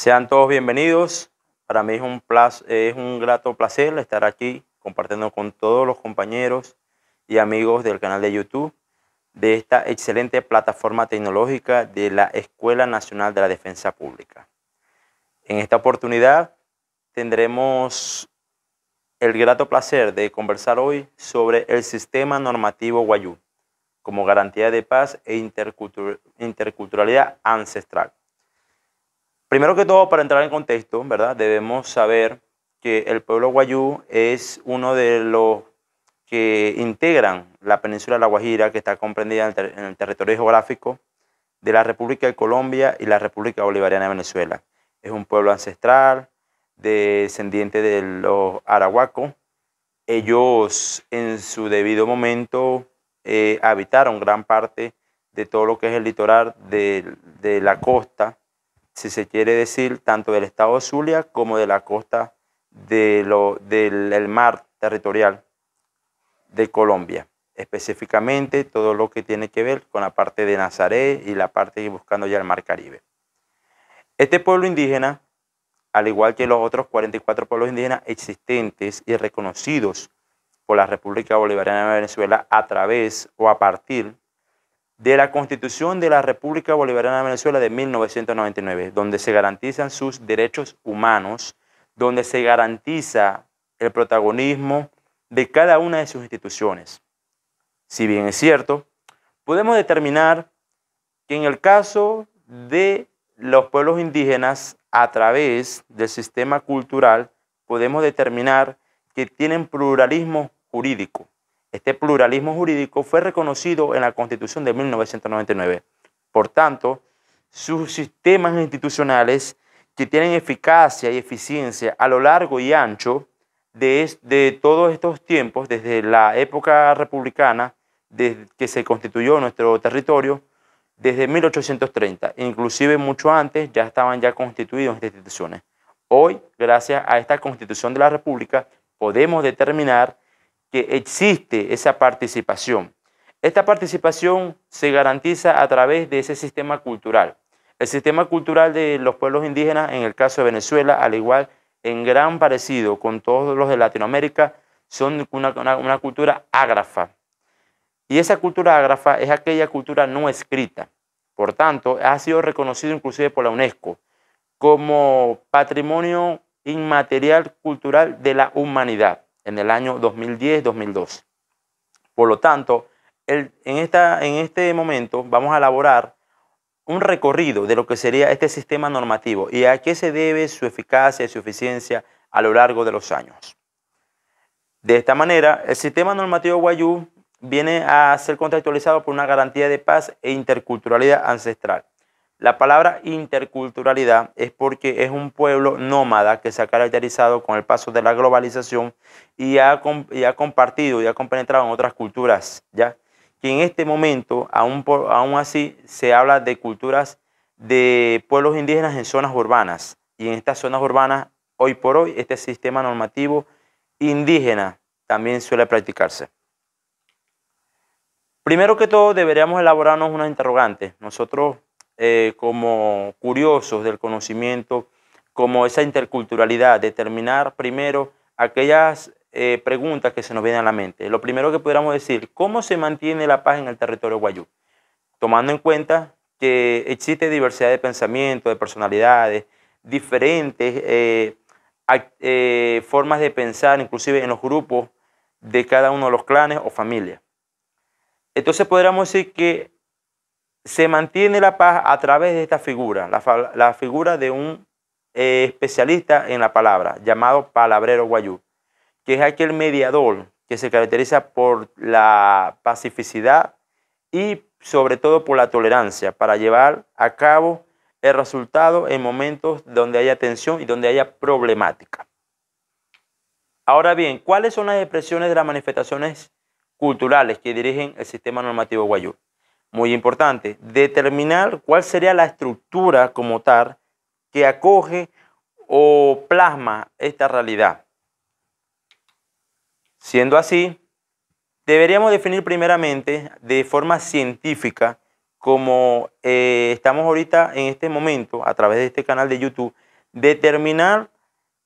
Sean todos bienvenidos. Para mí es un grato placer estar aquí compartiendo con todos los compañeros y amigos del canal de YouTube de esta excelente plataforma tecnológica de la Escuela Nacional de la Defensa Pública. En esta oportunidad tendremos el grato placer de conversar hoy sobre el sistema normativo Wayuu como garantía de paz e interculturalidad ancestral. Primero que todo, para entrar en contexto, ¿verdad? Debemos saber que el pueblo Wayuu es uno de los que integran la península de La Guajira, que está comprendida en el territorio geográfico de la República de Colombia y la República Bolivariana de Venezuela. Es un pueblo ancestral, descendiente de los arahuacos. Ellos en su debido momento habitaron gran parte de todo lo que es el litoral de la costa, si se quiere decir, tanto del estado de Zulia como de la costa del mar territorial de Colombia, específicamente todo lo que tiene que ver con la parte de Nazaret y la parte buscando ya el mar Caribe. Este pueblo indígena, al igual que los otros 44 pueblos indígenas existentes y reconocidos por la República Bolivariana de Venezuela a través o a partir de la Constitución de la República Bolivariana de Venezuela de 1999, donde se garantizan sus derechos humanos, donde se garantiza el protagonismo de cada una de sus instituciones. Si bien es cierto, podemos determinar que en el caso de los pueblos indígenas, a través del sistema cultural, podemos determinar que tienen pluralismo jurídico. Este pluralismo jurídico fue reconocido en la Constitución de 1999. Por tanto, sus sistemas institucionales que tienen eficacia y eficiencia a lo largo y ancho de todos estos tiempos, desde la época republicana, desde que se constituyó nuestro territorio, desde 1830, inclusive mucho antes, ya estaban constituidas estas instituciones. Hoy, gracias a esta Constitución de la República, podemos determinar que existe esa participación. Esta participación se garantiza a través de ese sistema cultural. El sistema cultural de los pueblos indígenas, en el caso de Venezuela, al igual en gran parecido con todos los de Latinoamérica, son una cultura ágrafa. Y esa cultura ágrafa es aquella cultura no escrita. Por tanto, ha sido reconocido inclusive por la UNESCO como Patrimonio Inmaterial Cultural de la Humanidad en el año 2010-2012. Por lo tanto, en este momento vamos a elaborar un recorrido de lo que sería este sistema normativo y a qué se debe su eficacia y su eficiencia a lo largo de los años. De esta manera, el sistema normativo Wayuu viene a ser contextualizado por una garantía de paz e interculturalidad ancestral. La palabra interculturalidad es porque es un pueblo nómada que se ha caracterizado con el paso de la globalización y ha compartido y ha compenetrado en otras culturas, ¿ya? Que en este momento, aún así, se habla de culturas de pueblos indígenas en zonas urbanas. Y en estas zonas urbanas, hoy por hoy, este sistema normativo indígena también suele practicarse. Primero que todo, deberíamos elaborarnos unas interrogantes. Nosotros, como curiosos del conocimiento, como esa interculturalidad, determinar primero aquellas preguntas que se nos vienen a la mente. Lo primero que pudiéramos decir, ¿cómo se mantiene la paz en el territorio Wayuu? Tomando en cuenta que existe diversidad de pensamiento, de personalidades, diferentes formas de pensar, inclusive en los grupos de cada uno de los clanes o familias. Entonces podríamos decir que se mantiene la paz a través de esta figura, la figura de un especialista en la palabra, llamado palabrero Wayuu, que es aquel mediador que se caracteriza por la pacificidad y sobre todo por la tolerancia para llevar a cabo el resultado en momentos donde haya tensión y donde haya problemática. Ahora bien, ¿cuáles son las expresiones de las manifestaciones culturales que dirigen el sistema normativo Wayuu? Muy importante, determinar cuál sería la estructura como tal que acoge o plasma esta realidad. Siendo así, deberíamos definir primeramente de forma científica, como estamos ahorita en este momento a través de este canal de YouTube, determinar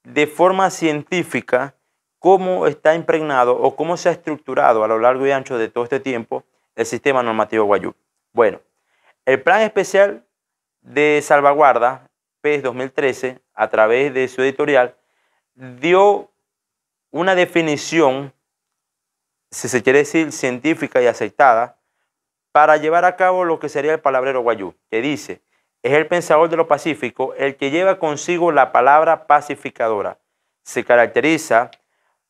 de forma científica cómo está impregnado o cómo se ha estructurado a lo largo y ancho de todo este tiempo el sistema normativo guayú. Bueno, el Plan Especial de Salvaguarda, PES 2013, a través de su editorial, dio una definición, si se quiere decir, científica y aceptada, para llevar a cabo lo que sería el palabrero guayú, que dice: es el pensador de lo pacífico el que lleva consigo la palabra pacificadora. Se caracteriza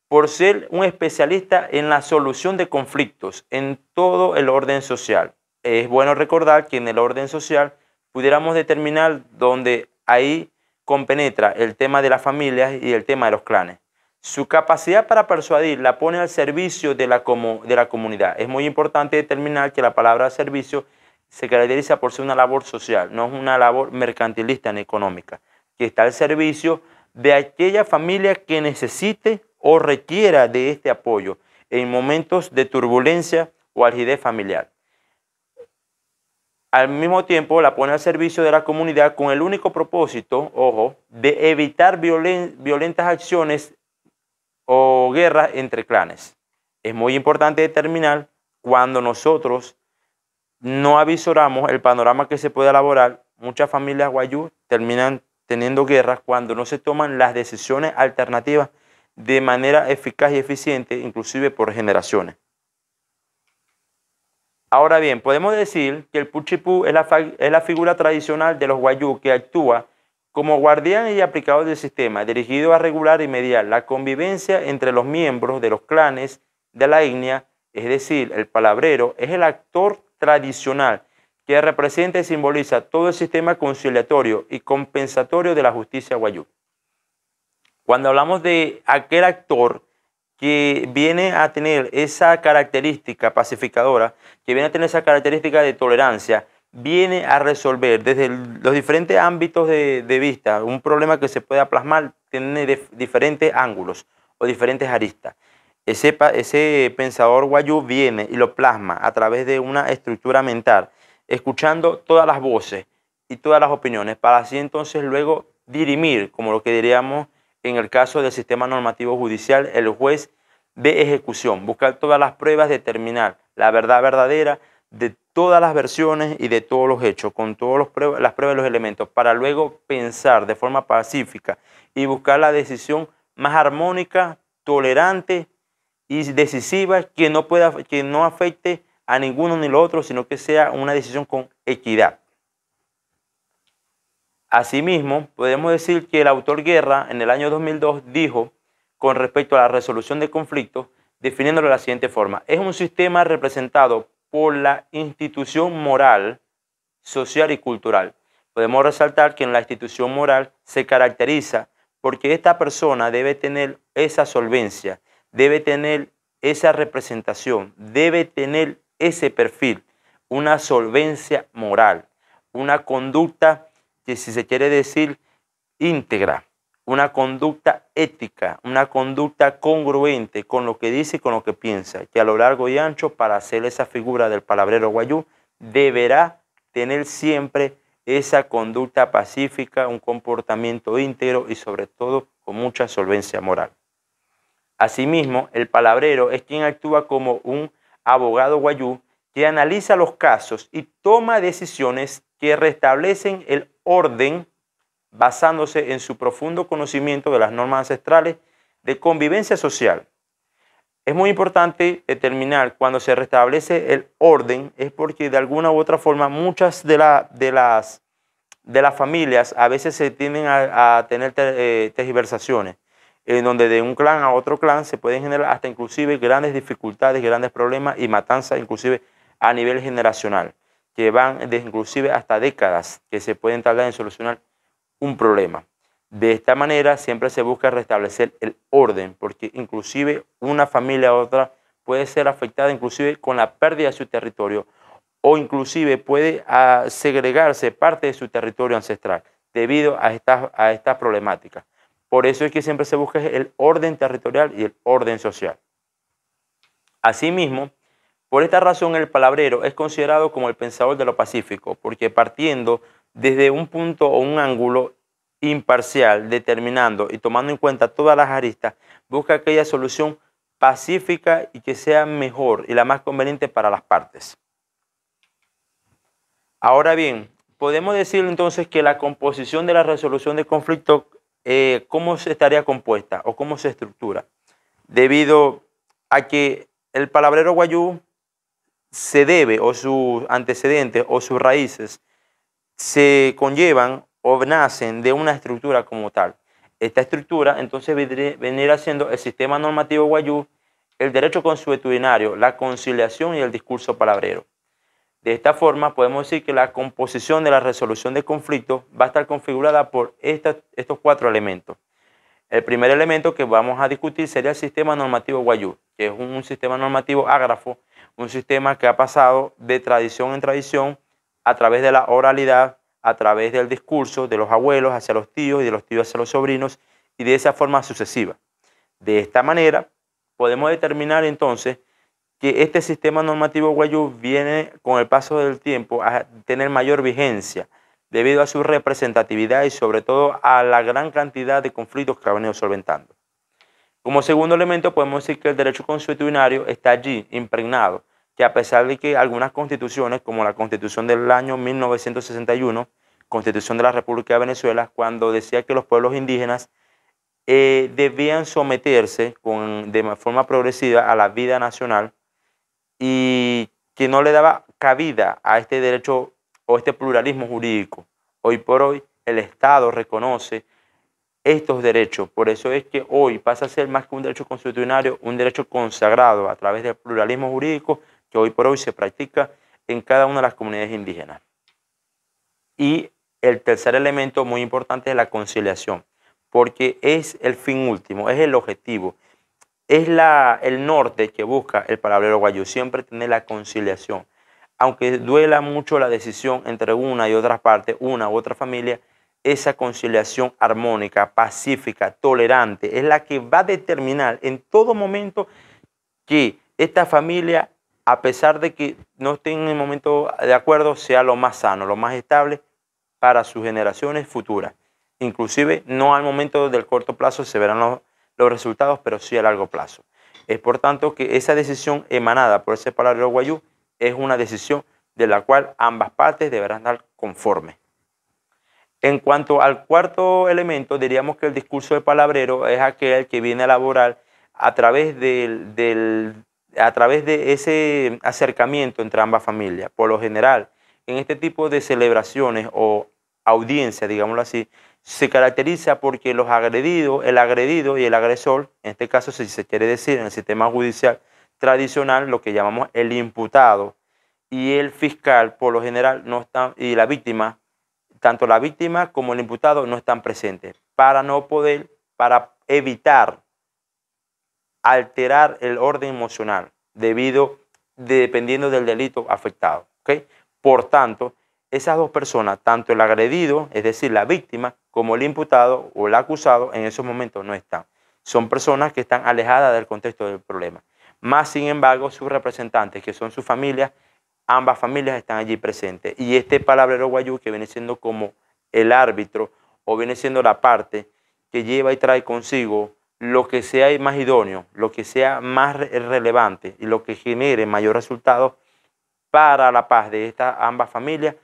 por ser un especialista en la solución de conflictos en todo el orden social. Es bueno recordar que en el orden social pudiéramos determinar donde ahí compenetra el tema de las familias y el tema de los clanes. Su capacidad para persuadir la pone al servicio de la comunidad. Es muy importante determinar que la palabra servicio se caracteriza por ser una labor social, no es una labor mercantilista ni económica, que está al servicio de aquella familia que necesite o requiera de este apoyo en momentos de turbulencia o algidez familiar. Al mismo tiempo la pone al servicio de la comunidad con el único propósito, ojo, de evitar violentas acciones o guerras entre clanes. Es muy importante determinar cuando nosotros no avisoramos el panorama que se puede elaborar. Muchas familias guayú terminan teniendo guerras cuando no se toman las decisiones alternativas de manera eficaz y eficiente, inclusive por generaciones. Ahora bien, podemos decir que el puchipú es la figura tradicional de los guayú que actúa como guardián y aplicador del sistema, dirigido a regular y mediar la convivencia entre los miembros de los clanes de la etnia, es decir, el palabrero es el actor tradicional que representa y simboliza todo el sistema conciliatorio y compensatorio de la justicia guayú. Cuando hablamos de aquel actor que viene a tener esa característica pacificadora, que viene a tener esa característica de tolerancia, viene a resolver desde los diferentes ámbitos de vista un problema que se pueda plasmar, tiene diferentes ángulos o diferentes aristas. Ese pensador guayú viene y lo plasma a través de una estructura mental, escuchando todas las voces y todas las opiniones, para así entonces luego dirimir, como lo que diríamos en el caso del sistema normativo judicial, el juez de ejecución, buscar todas las pruebas, determinar la verdad verdadera de todas las versiones y de todos los hechos, con todas las pruebas y los elementos, para luego pensar de forma pacífica y buscar la decisión más armónica, tolerante y decisiva, que no afecte a ninguno ni lo otro, sino que sea una decisión con equidad. Asimismo, podemos decir que el autor Guerra en el año 2002 dijo con respecto a la resolución de conflictos, definiéndolo de la siguiente forma: es un sistema representado por la institución moral, social y cultural. Podemos resaltar que en la institución moral se caracteriza porque esta persona debe tener esa solvencia, debe tener esa representación, debe tener ese perfil, una solvencia moral, una conducta que, si se quiere decir, íntegra, una conducta ética, una conducta congruente con lo que dice y con lo que piensa, que a lo largo y ancho, para hacer esa figura del palabrero guayú, deberá tener siempre esa conducta pacífica, un comportamiento íntegro y sobre todo con mucha solvencia moral. Asimismo, el palabrero es quien actúa como un abogado guayú que analiza los casos y toma decisiones que restablecen el orden basándose en su profundo conocimiento de las normas ancestrales de convivencia social. Es muy importante determinar cuando se restablece el orden, es porque de alguna u otra forma muchas de las familias a veces se tienden a tener tergiversaciones, en donde de un clan a otro clan se pueden generar hasta inclusive grandes dificultades, grandes problemas y matanzas inclusive a nivel generacional, que van desde inclusive hasta décadas que se pueden tardar en solucionar un problema. De esta manera siempre se busca restablecer el orden, porque inclusive una familia u otra puede ser afectada inclusive con la pérdida de su territorio, o inclusive puede segregarse parte de su territorio ancestral debido a estas problemáticas. Por eso es que siempre se busca el orden territorial y el orden social. Asimismo, por esta razón el palabrero es considerado como el pensador de lo pacífico, porque partiendo desde un punto o un ángulo imparcial, determinando y tomando en cuenta todas las aristas, busca aquella solución pacífica y que sea mejor y la más conveniente para las partes. Ahora bien, podemos decir entonces que la composición de la resolución de conflicto, ¿cómo se estaría compuesta o cómo se estructura? Debido a que el palabrero guayú se debe, o sus antecedentes o sus raíces se conllevan o nacen de una estructura como tal. Esta estructura entonces vendría siendo el sistema normativo guayú, el derecho consuetudinario, la conciliación y el discurso palabrero. De esta forma podemos decir que la composición de la resolución de conflictos va a estar configurada por estos 4 elementos. El primer elemento que vamos a discutir sería el sistema normativo guayú, que es un sistema normativo ágrafo, un sistema que ha pasado de tradición en tradición a través de la oralidad, a través del discurso de los abuelos hacia los tíos y de los tíos hacia los sobrinos, y de esa forma sucesiva. De esta manera podemos determinar entonces que este sistema normativo guayú viene con el paso del tiempo a tener mayor vigencia debido a su representatividad y sobre todo a la gran cantidad de conflictos que ha venido solventando. Como segundo elemento podemos decir que el derecho consuetudinario está allí impregnado, que a pesar de que algunas constituciones, como la Constitución del año 1961, Constitución de la República de Venezuela, cuando decía que los pueblos indígenas debían someterse de forma progresiva a la vida nacional y que no le daba cabida a este derecho o este pluralismo jurídico. Hoy por hoy el Estado reconoce estos derechos, por eso es que hoy pasa a ser más que un derecho constitucional, un derecho consagrado a través del pluralismo jurídico que hoy por hoy se practica en cada una de las comunidades indígenas. Y el tercer elemento muy importante es la conciliación, porque es el fin último, es el objetivo, es el norte que busca el palabrero guayú, siempre tener la conciliación. Aunque duela mucho la decisión entre una y otra parte, una u otra familia, esa conciliación armónica, pacífica, tolerante, es la que va a determinar en todo momento que esta familia, a pesar de que no estén en el momento de acuerdo, sea lo más sano, lo más estable para sus generaciones futuras. Inclusive no al momento del corto plazo se verán los resultados, pero sí a largo plazo. Es por tanto que esa decisión emanada por ese palabrero guayú es una decisión de la cual ambas partes deberán dar conforme. En cuanto al cuarto elemento, diríamos que el discurso del palabrero es aquel que viene a elaborar a través de ese acercamiento entre ambas familias. Por lo general, en este tipo de celebraciones o audiencias, digámoslo así, se caracteriza porque el agredido y el agresor, en este caso si se quiere decir en el sistema judicial tradicional, lo que llamamos el imputado y el fiscal, por lo general no están, y la víctima, tanto la víctima como el imputado no están presentes para evitar alterar el orden emocional dependiendo del delito afectado. ¿Okay? Por tanto, esas dos personas, tanto el agredido, es decir, la víctima, como el imputado o el acusado, en esos momentos no están. Son personas que están alejadas del contexto del problema. Más sin embargo, sus representantes, que son sus familias, ambas familias están allí presentes. Y este palabrero guayú, que viene siendo como el árbitro o viene siendo la parte que lleva y trae consigo lo que sea más idóneo, lo que sea más relevante y lo que genere mayor resultado para la paz de estas ambas familias,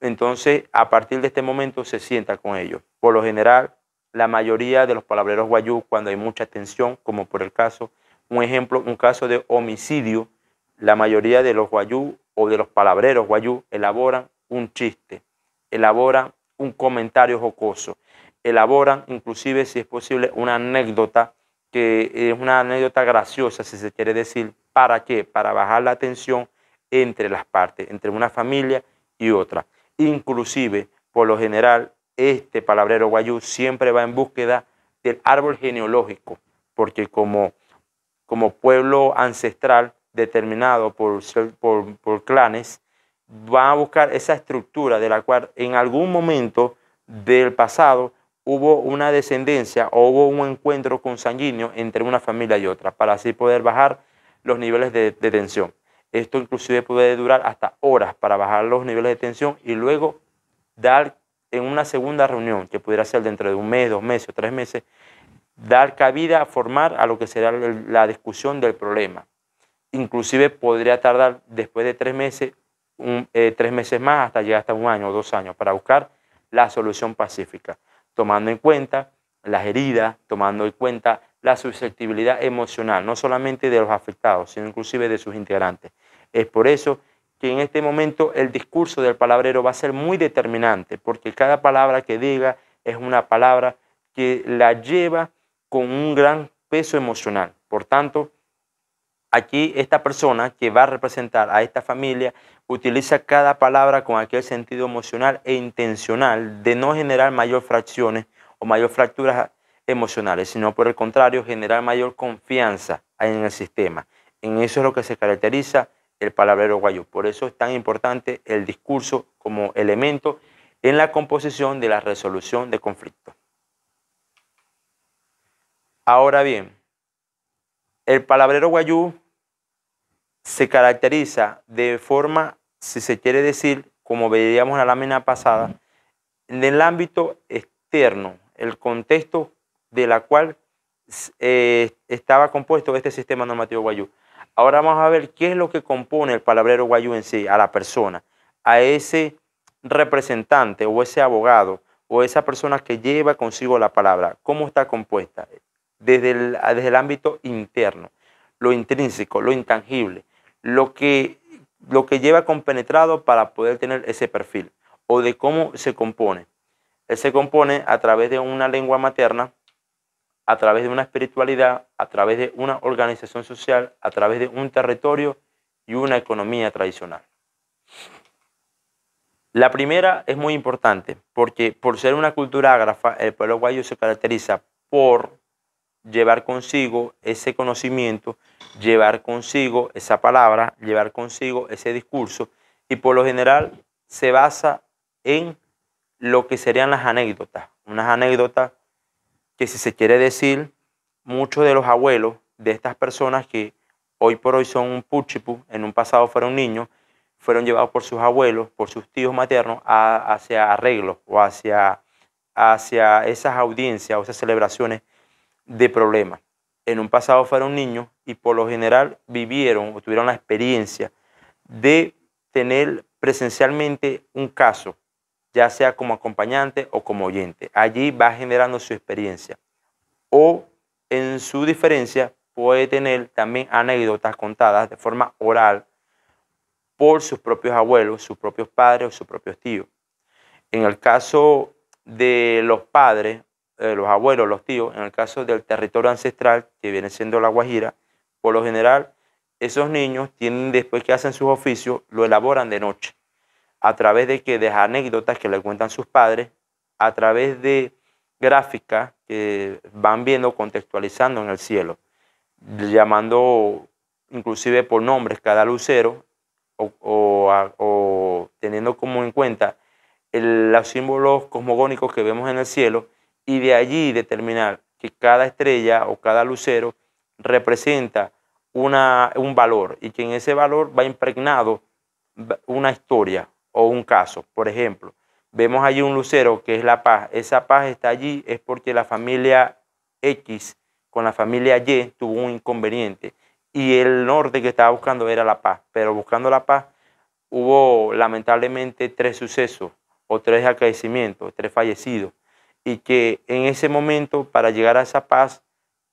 entonces a partir de este momento se sienta con ellos. Por lo general, la mayoría de los palabreros guayú, cuando hay mucha tensión, como por el caso, un caso de homicidio, la mayoría de los guayú o de los palabreros guayú elaboran un chiste, elaboran un comentario jocoso, elaboran inclusive, si es posible, una anécdota que es una anécdota graciosa, si se quiere decir. ¿Para qué? Para bajar la tensión entre las partes, entre una familia y otra. Inclusive, por lo general, este palabrero guayú siempre va en búsqueda del árbol genealógico, porque como pueblo ancestral determinado por clanes, van a buscar esa estructura de la cual en algún momento del pasado hubo una descendencia o hubo un encuentro consanguíneo entre una familia y otra, para así poder bajar los niveles de tensión. Esto inclusive puede durar hasta horas para bajar los niveles de tensión y luego dar en una segunda reunión, que pudiera ser dentro de un mes, 2 meses o 3 meses, dar cabida a formar a lo que será la discusión del problema. Inclusive podría tardar después de 3 meses, 3 meses más, hasta llegar hasta 1 año o 2 años, para buscar la solución pacífica, tomando en cuenta las heridas, tomando en cuenta la susceptibilidad emocional, no solamente de los afectados, sino inclusive de sus integrantes. Es por eso que en este momento el discurso del palabrero va a ser muy determinante, porque cada palabra que diga es una palabra que la lleva con un gran peso emocional. Por tanto, aquí esta persona que va a representar a esta familia utiliza cada palabra con aquel sentido emocional e intencional de no generar mayor fracciones o mayor fracturas emocionales, sino por el contrario, generar mayor confianza en el sistema. En eso es lo que se caracteriza el palabrero guayú. Por eso es tan importante el discurso como elemento en la composición de la resolución de conflictos. Ahora bien, el palabrero guayú se caracteriza de forma, si se quiere decir, como veíamos en la lámina pasada, en el ámbito externo, el contexto de la cual estaba compuesto este sistema normativo guayú. Ahora vamos a ver qué es lo que compone el palabrero guayú en sí, a la persona, a ese representante o ese abogado o esa persona que lleva consigo la palabra, cómo está compuesta desde el ámbito interno, lo intrínseco, lo intangible, lo que lleva compenetrado para poder tener ese perfil, o de cómo se compone. Él se compone a través de una lengua materna, a través de una espiritualidad, a través de una organización social, a través de un territorio y una economía tradicional. La primera es muy importante porque por ser una cultura ágrafa, el pueblo guayo se caracteriza por llevar consigo ese conocimiento, llevar consigo esa palabra, llevar consigo ese discurso, y por lo general se basa en lo que serían las anécdotas. Unas anécdotas que, si se quiere decir, muchos de los abuelos de estas personas que hoy por hoy son un puchipu, en un pasado fueron niños, fueron llevados por sus abuelos, por sus tíos maternos, hacia arreglos o hacia esas audiencias o esas celebraciones de problemas. En un pasado fueron niños y por lo general vivieron o tuvieron la experiencia de tener presencialmente un caso, ya sea como acompañante o como oyente. Allí va generando su experiencia. O en su diferencia puede tener también anécdotas contadas de forma oral por sus propios abuelos, sus propios padres o sus propios tíos. En el caso de los padres, los abuelos, los tíos, en el caso del territorio ancestral, que viene siendo la Guajira, por lo general, esos niños tienen, después que hacen sus oficios, lo elaboran de noche, a través de anécdotas que le cuentan sus padres, a través de gráficas que van viendo, contextualizando en el cielo, llamando inclusive por nombres cada lucero, o teniendo como en cuenta los símbolos cosmogónicos que vemos en el cielo, y de allí determinar que cada estrella o cada lucero representa un valor, y que en ese valor va impregnado una historia o un caso. Por ejemplo, vemos allí un lucero que es la paz. Esa paz está allí es porque la familia X con la familia Y tuvo un inconveniente y el norte que estaba buscando era la paz, pero buscando la paz hubo lamentablemente 3 sucesos o 3 acaecimientos, 3 fallecidos, y que en ese momento, para llegar a esa paz,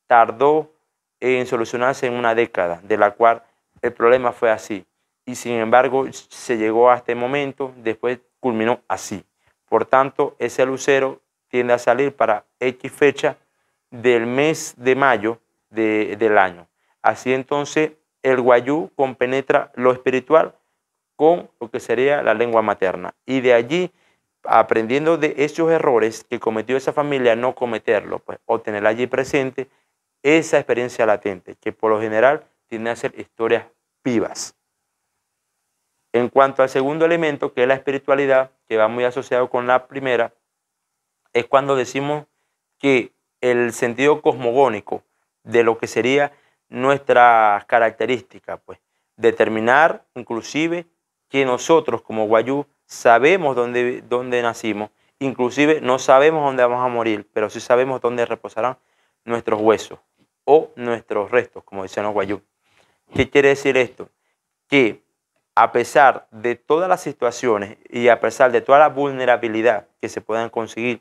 tardó en solucionarse en una década, de la cual el problema fue así. Y sin embargo, se llegó a este momento, después culminó así. Por tanto, ese lucero tiende a salir para X fecha del mes de mayo del año. Así entonces, el guayú compenetra lo espiritual con lo que sería la lengua materna. Y de allí, aprendiendo de esos errores que cometió esa familia, no cometerlo, pues, o tener allí presente esa experiencia latente, que por lo general tiende a ser historias vivas. En cuanto al segundo elemento, que es la espiritualidad, que va muy asociado con la primera, es cuando decimos que el sentido cosmogónico de lo que sería nuestras características, pues, determinar inclusive que nosotros como guayú sabemos dónde nacimos Inclusive no sabemos dónde vamos a morir, pero sí sabemos dónde reposarán nuestros huesos o nuestros restos, como dicen los guayú. ¿Qué quiere decir esto? Que a pesar de todas las situaciones y a pesar de toda la vulnerabilidad que se puedan conseguir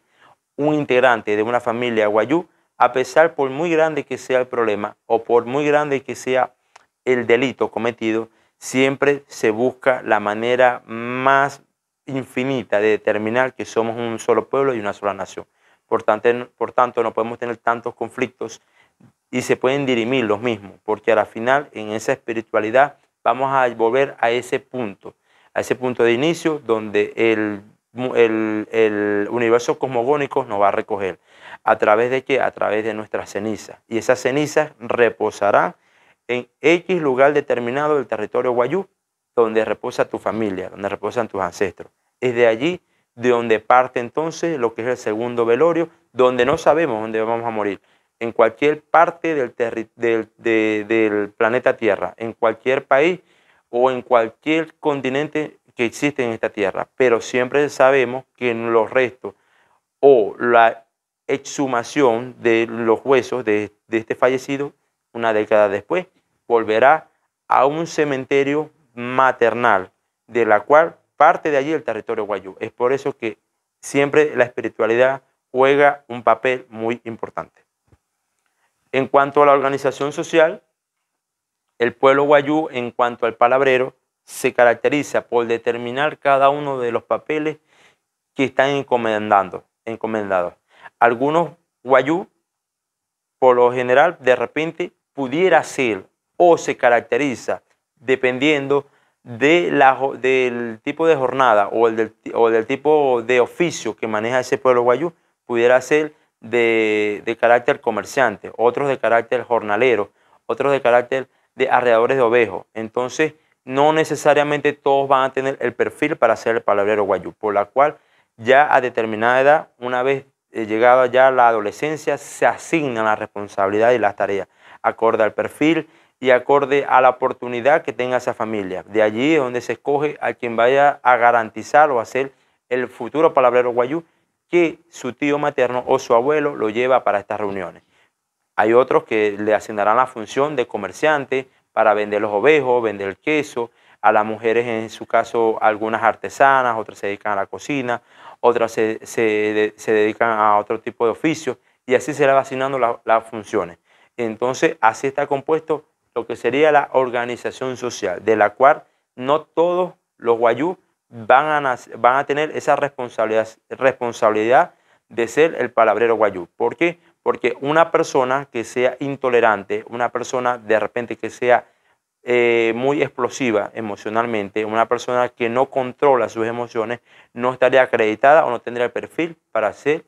un integrante de una familia guayú, a pesar por muy grande que sea el problema o por muy grande que sea el delito cometido, siempre se busca la manera más infinita de determinar que somos un solo pueblo y una sola nación. Por tanto, no podemos tener tantos conflictos y se pueden dirimir los mismos, porque a la final en esa espiritualidad vamos a volver a ese punto de inicio donde el universo cosmogónico nos va a recoger. ¿A través de qué? A través de nuestras cenizas. Y esas cenizas reposarán en X lugar determinado del territorio guayú, donde reposa tu familia, donde reposan tus ancestros. Es de allí de donde parte entonces lo que es el segundo velorio, donde no sabemos dónde vamos a morir. En cualquier parte del planeta Tierra, en cualquier país o en cualquier continente que existe en esta Tierra. Pero siempre sabemos que en los restos o la exhumación de los huesos de este fallecido, una década después, volverá a un cementerio maternal, de la cual parte de allí el territorio guayú. Es por eso que siempre la espiritualidad juega un papel muy importante. En cuanto a la organización social, el pueblo guayú, en cuanto al palabrero, se caracteriza por determinar cada uno de los papeles que están encomendados. Algunos guayú, por lo general, de repente pudiera ser o se caracteriza dependiendo del tipo de jornada o del tipo de oficio que maneja ese pueblo guayú, pudiera ser de carácter comerciante, otros de carácter jornalero, otros de carácter de arreadores de ovejos. Entonces, no necesariamente todos van a tener el perfil para ser el palabrero guayú, por la cual ya a determinada edad, una vez llegada ya la adolescencia, se asignan las responsabilidades y las tareas, acorde al perfil y acorde a la oportunidad que tenga esa familia. De allí es donde se escoge a quien vaya a garantizar o a ser el futuro palabrero guayú, que su tío materno o su abuelo lo lleva para estas reuniones. Hay otros que le asignarán la función de comerciante para vender los ovejos, vender el queso. A las mujeres, en su caso, algunas artesanas, otras se dedican a la cocina, otras se dedican a otro tipo de oficio, y así se le va asignando las funciones. Entonces, así está compuesto lo que sería la organización social, de la cual no todos los guayú van a tener esa responsabilidad de ser el palabrero guayú. ¿Por qué? Porque una persona que sea intolerante, una persona de repente que sea muy explosiva emocionalmente, una persona que no controla sus emociones, no estaría acreditada o no tendría el perfil para ser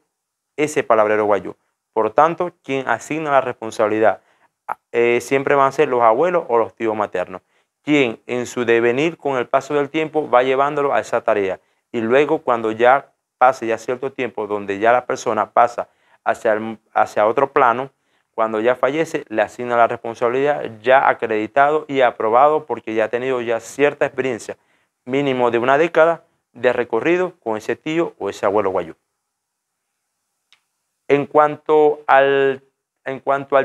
ese palabrero guayú. Por tanto, quien asigna la responsabilidad siempre van a ser los abuelos o los tíos maternos, quien en su devenir con el paso del tiempo va llevándolo a esa tarea. Y luego, cuando ya pase ya cierto tiempo, donde ya la persona pasa hacia otro plano, cuando ya fallece, le asigna la responsabilidad ya acreditado y aprobado, porque ya ha tenido ya cierta experiencia, mínimo de una década de recorrido con ese tío o ese abuelo guayú. En cuanto al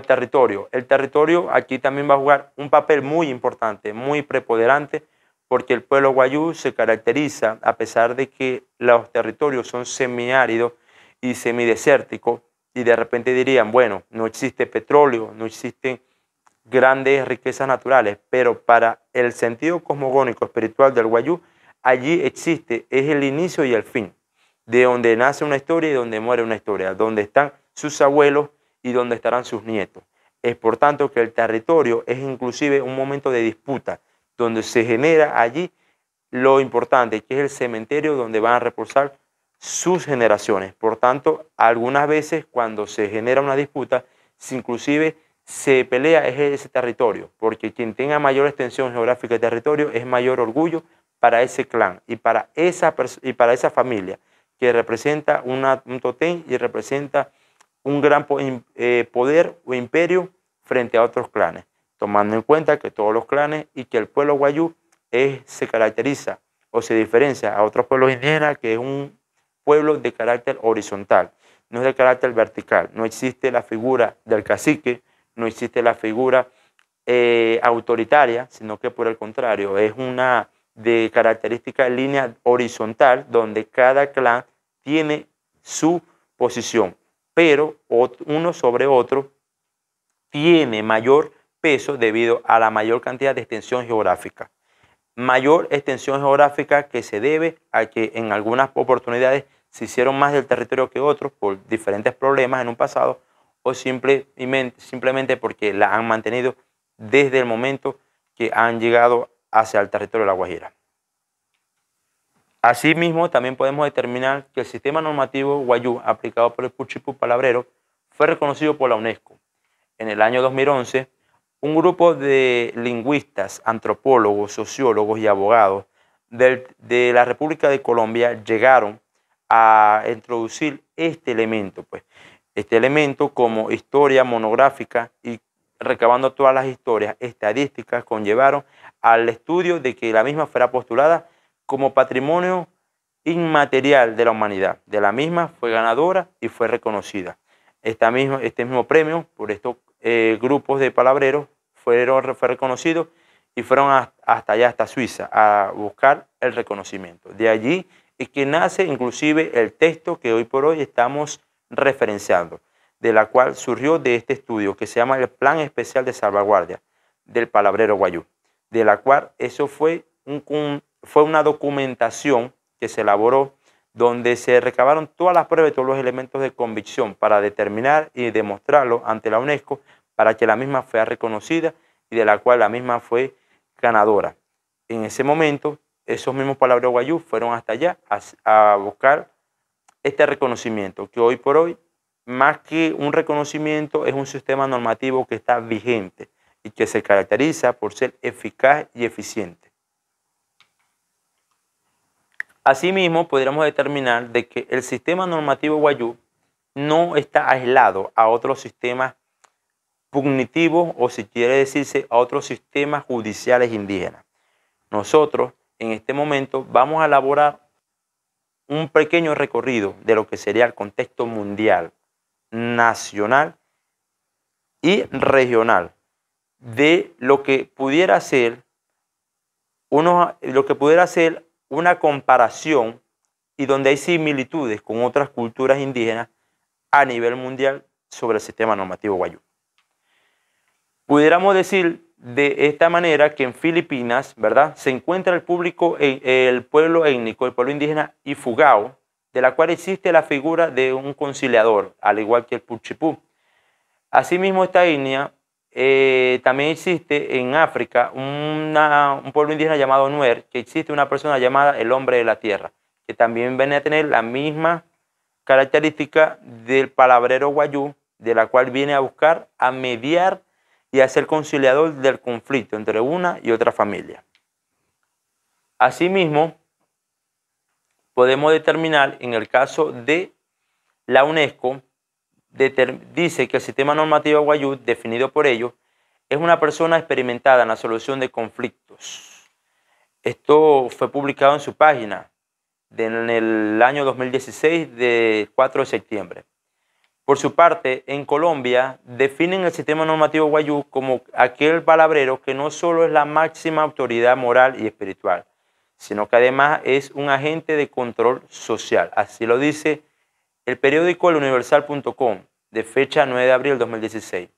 territorio, el territorio aquí también va a jugar un papel muy importante, muy preponderante, porque el pueblo guayú se caracteriza, a pesar de que los territorios son semiáridos y semidesérticos, y de repente dirían, bueno, no existe petróleo, no existen grandes riquezas naturales, pero para el sentido cosmogónico espiritual del guayú, allí existe, es el inicio y el fin, de donde nace una historia y donde muere una historia, donde están sus abuelos y donde estarán sus nietos. Es por tanto que el territorio es inclusive un momento de disputa, donde se genera allí lo importante, que es el cementerio donde van a reposar sus generaciones. Por tanto, algunas veces cuando se genera una disputa, inclusive se pelea ese territorio, porque quien tenga mayor extensión geográfica de territorio es mayor orgullo para ese clan y para esa familia, que representa un totén y representa un gran poder o imperio frente a otros clanes, tomando en cuenta que todos los clanes y que el pueblo guayú se caracteriza o se diferencia a otros pueblos indígenas, que es pueblo de carácter horizontal, no es de carácter vertical. No existe la figura del cacique, no existe la figura autoritaria, sino que por el contrario, es una de característica en línea horizontal, donde cada clan tiene su posición, pero uno sobre otro tiene mayor peso debido a la mayor cantidad de extensión geográfica. Mayor extensión geográfica que se debe a que en algunas oportunidades se hicieron más del territorio que otros por diferentes problemas en un pasado, o simplemente porque la han mantenido desde el momento que han llegado hacia el territorio de La Guajira. Asimismo, también podemos determinar que el sistema normativo guayú aplicado por el Puchipú Palabrero fue reconocido por la UNESCO. En el año 2011, un grupo de lingüistas, antropólogos, sociólogos y abogados de la República de Colombia llegaron a introducir este elemento, como historia monográfica, y recabando todas las historias estadísticas conllevaron al estudio de que la misma fuera postulada como patrimonio inmaterial de la humanidad. De la misma fue ganadora y fue reconocida. Este mismo premio por estos grupos de palabreros fue reconocido y fueron hasta allá, hasta Suiza, a buscar el reconocimiento. De allí es que nace inclusive el texto que hoy por hoy estamos referenciando, de la cual surgió de este estudio que se llama el Plan Especial de Salvaguardia del Palabrero Guayú, de la cual eso fue una documentación que se elaboró donde se recabaron todas las pruebas y todos los elementos de convicción para determinar y demostrarlo ante la UNESCO para que la misma fuera reconocida y de la cual la misma fue ganadora. En ese momento, esos mismos palabreros guayú fueron hasta allá a buscar este reconocimiento, que hoy por hoy, más que un reconocimiento, es un sistema normativo que está vigente y que se caracteriza por ser eficaz y eficiente. Asimismo, podríamos determinar de que el sistema normativo guayú no está aislado a otros sistemas pugnitivos, o si quiere decirse a otros sistemas judiciales indígenas. Nosotros en este momento vamos a elaborar un pequeño recorrido de lo que sería el contexto mundial, nacional y regional, de lo que pudiera ser una comparación y donde hay similitudes con otras culturas indígenas a nivel mundial sobre el sistema normativo guayú. Pudiéramos decir de esta manera que en Filipinas, ¿verdad?, se encuentra el pueblo étnico, el pueblo indígena Ifugao, de la cual existe la figura de un conciliador, al igual que el Puchipú. Asimismo, esta etnia también existe en África un pueblo indígena llamado Nuer, que existe una persona llamada el hombre de la tierra, que también viene a tener la misma característica del palabrero guayú, de la cual viene a buscar a mediar y a ser conciliador del conflicto entre una y otra familia. Asimismo, podemos determinar en el caso de la UNESCO, dice que el sistema normativo guayú, definido por ellos, es una persona experimentada en la solución de conflictos. Esto fue publicado en su página en el año 2016, del 4 de septiembre. Por su parte, en Colombia definen el sistema normativo guayú como aquel palabrero que no solo es la máxima autoridad moral y espiritual, sino que además es un agente de control social. Así lo dice el periódico eluniversal.com, de fecha 9 de abril de 2016.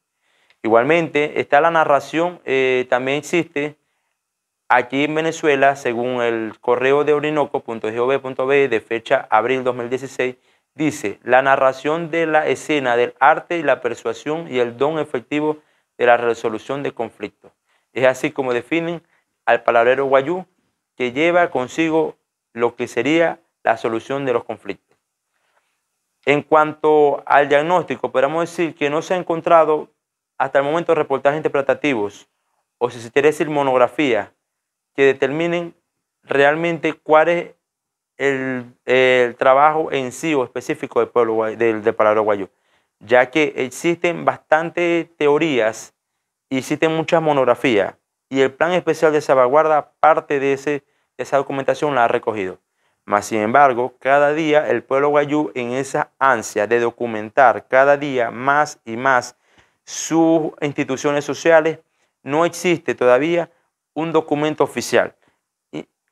Igualmente, está la narración, también existe aquí en Venezuela, según el correo de orinoco.gov.be, de fecha abril 2016, dice: la narración de la escena del arte y la persuasión y el don efectivo de la resolución de conflictos. Es así como definen al palabrero guayú, que lleva consigo lo que sería la solución de los conflictos. En cuanto al diagnóstico, podemos decir que no se ha encontrado hasta el momento reportajes interpretativos, o si se quiere decir monografías, que determinen realmente cuál es el trabajo en sí o específico del pueblo del palabrero guayú, ya que existen bastantes teorías y existen muchas monografías, y el Plan Especial de Salvaguarda, parte de esa documentación la ha recogido. Mas, sin embargo, cada día el pueblo guayú, en esa ansia de documentar cada día más y más sus instituciones sociales, no existe todavía un documento oficial,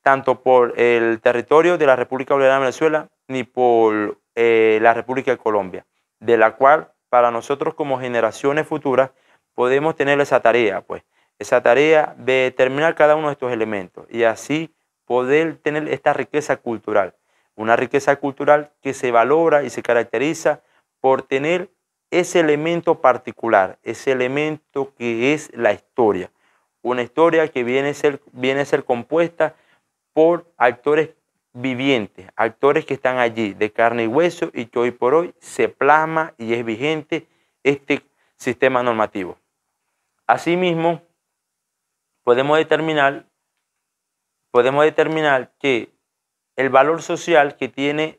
tanto por el territorio de la República Bolivariana de Venezuela ni por la República de Colombia, de la cual para nosotros como generaciones futuras podemos tener esa tarea, pues, esa tarea de determinar cada uno de estos elementos y así poder tener esta riqueza cultural, una riqueza cultural que se valora y se caracteriza por tener ese elemento particular, ese elemento que es la historia, una historia que viene a ser compuesta por actores vivientes, actores que están allí de carne y hueso y que hoy por hoy se plasma y es vigente este sistema normativo. Asimismo, podemos determinar que el valor social que tiene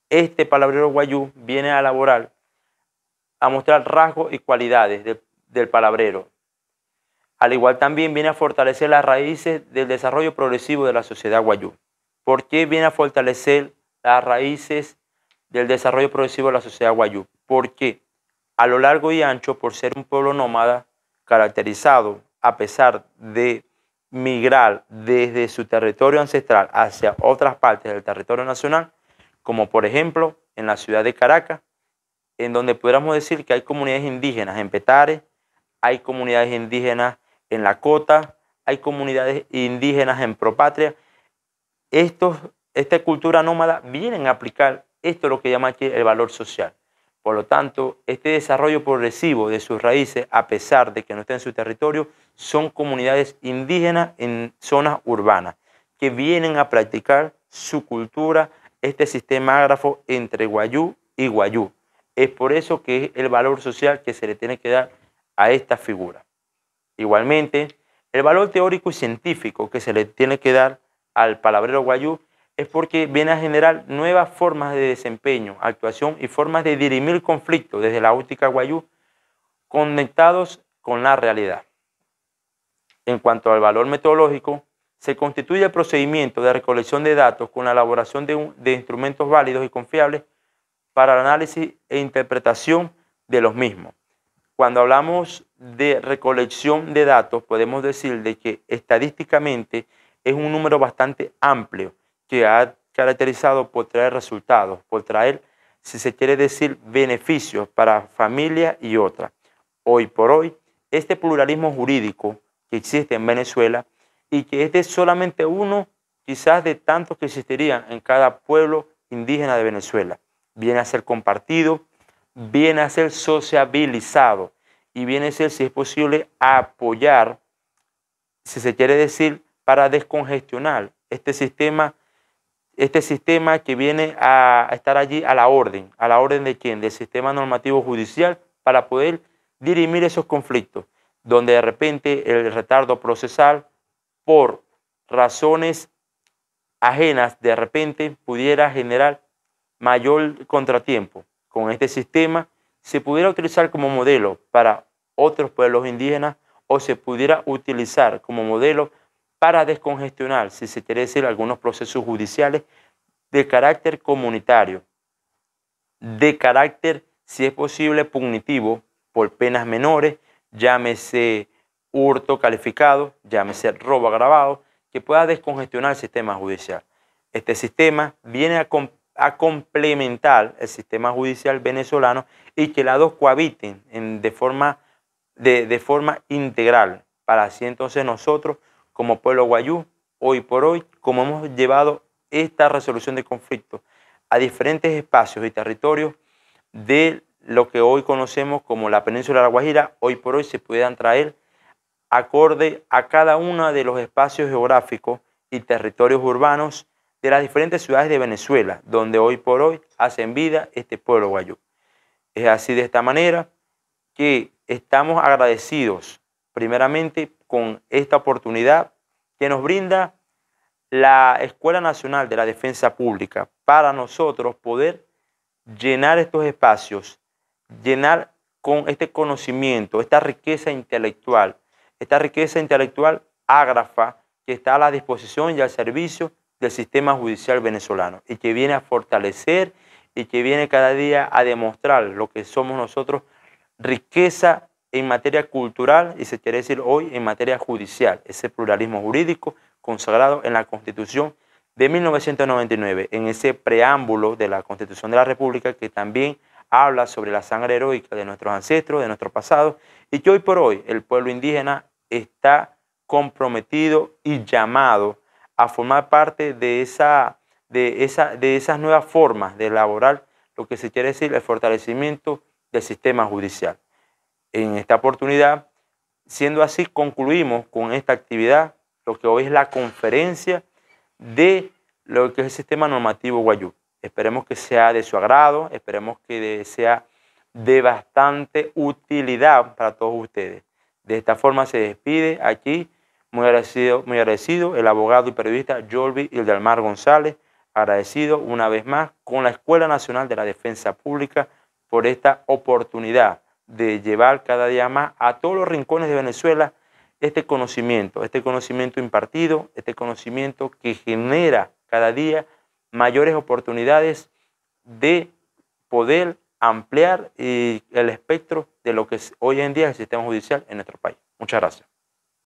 este palabrero guayú viene a elaborar, a mostrar rasgos y cualidades del palabrero. Al igual también viene a fortalecer las raíces del desarrollo progresivo de la sociedad guayú. ¿Por qué viene a fortalecer las raíces del desarrollo progresivo de la sociedad guayú? Porque a lo largo y ancho, por ser un pueblo nómada, caracterizado a pesar de migrar desde su territorio ancestral hacia otras partes del territorio nacional, como por ejemplo en la ciudad de Caracas, en donde pudiéramos decir que hay comunidades indígenas en Petare, hay comunidades indígenas en La Cota, hay comunidades indígenas en Propatria. Esta cultura nómada vienen a aplicar esto, lo que llama aquí el valor social. Por lo tanto, este desarrollo progresivo de sus raíces, a pesar de que no estén en su territorio, son comunidades indígenas en zonas urbanas que vienen a practicar su cultura, este sistema ágrafo entre guayú y guayú. Es por eso que es el valor social que se le tiene que dar a esta figura. Igualmente, el valor teórico y científico que se le tiene que dar al palabrero guayú es porque viene a generar nuevas formas de desempeño, actuación y formas de dirimir conflictos desde la óptica guayú conectados con la realidad. En cuanto al valor metodológico, se constituye el procedimiento de recolección de datos con la elaboración de instrumentos válidos y confiables para el análisis e interpretación de los mismos. Cuando hablamos de recolección de datos, podemos decir de que estadísticamente es un número bastante amplio que ha caracterizado por traer resultados, por traer, si se quiere decir, beneficios para familias y otras. Hoy por hoy, este pluralismo jurídico que existe en Venezuela y que este es solamente uno quizás de tantos que existirían en cada pueblo indígena de Venezuela, viene a ser compartido, viene a ser sociabilizado y viene a ser, si es posible, a apoyar, si se quiere decir, para descongestionar este sistema que viene a estar allí a la orden de quién, del sistema normativo judicial, para poder dirimir esos conflictos, donde de repente el retardo procesal por razones ajenas de repente pudiera generar mayor contratiempo. Con este sistema se pudiera utilizar como modelo para otros pueblos indígenas o se pudiera utilizar como modelo para descongestionar, si se quiere decir, algunos procesos judiciales de carácter comunitario, de carácter, si es posible, punitivo por penas menores, llámese hurto calificado, llámese robo agravado, que pueda descongestionar el sistema judicial. Este sistema viene a complementar el sistema judicial venezolano y que las dos cohabiten de forma integral, para así entonces nosotros, como pueblo guayú, hoy por hoy, como hemos llevado esta resolución de conflictos a diferentes espacios y territorios de lo que hoy conocemos como la península de La Guajira, hoy por hoy se puedan traer acorde a cada uno de los espacios geográficos y territorios urbanos de las diferentes ciudades de Venezuela, donde hoy por hoy hacen vida este pueblo guayú. Es así, de esta manera, que estamos agradecidos primeramente con esta oportunidad que nos brinda la Escuela Nacional de la Defensa Pública para nosotros poder llenar estos espacios, llenar con este conocimiento, esta riqueza intelectual ágrafa que está a la disposición y al servicio del sistema judicial venezolano y que viene a fortalecer y que viene cada día a demostrar lo que somos nosotros, riqueza en materia cultural y se quiere decir hoy en materia judicial, ese pluralismo jurídico consagrado en la Constitución de 1999, en ese preámbulo de la Constitución de la República que también habla sobre la sangre heroica de nuestros ancestros, de nuestro pasado, y que hoy por hoy el pueblo indígena está comprometido y llamado a formar parte de esas nuevas formas de elaborar lo que se quiere decir el fortalecimiento del sistema judicial. En esta oportunidad, siendo así, concluimos con esta actividad, lo que hoy es la conferencia de lo que es el sistema normativo Wayuu. Esperemos que sea de su agrado, esperemos que sea de bastante utilidad para todos ustedes. De esta forma se despide aquí, muy agradecido el abogado y periodista Jorvi Ildelmar González, agradecido una vez más con la Escuela Nacional de la Defensa Pública por esta oportunidad de llevar cada día más a todos los rincones de Venezuela este conocimiento impartido, este conocimiento que genera cada día mayores oportunidades de poder ampliar el espectro de lo que es hoy en día el sistema judicial en nuestro país. Muchas gracias.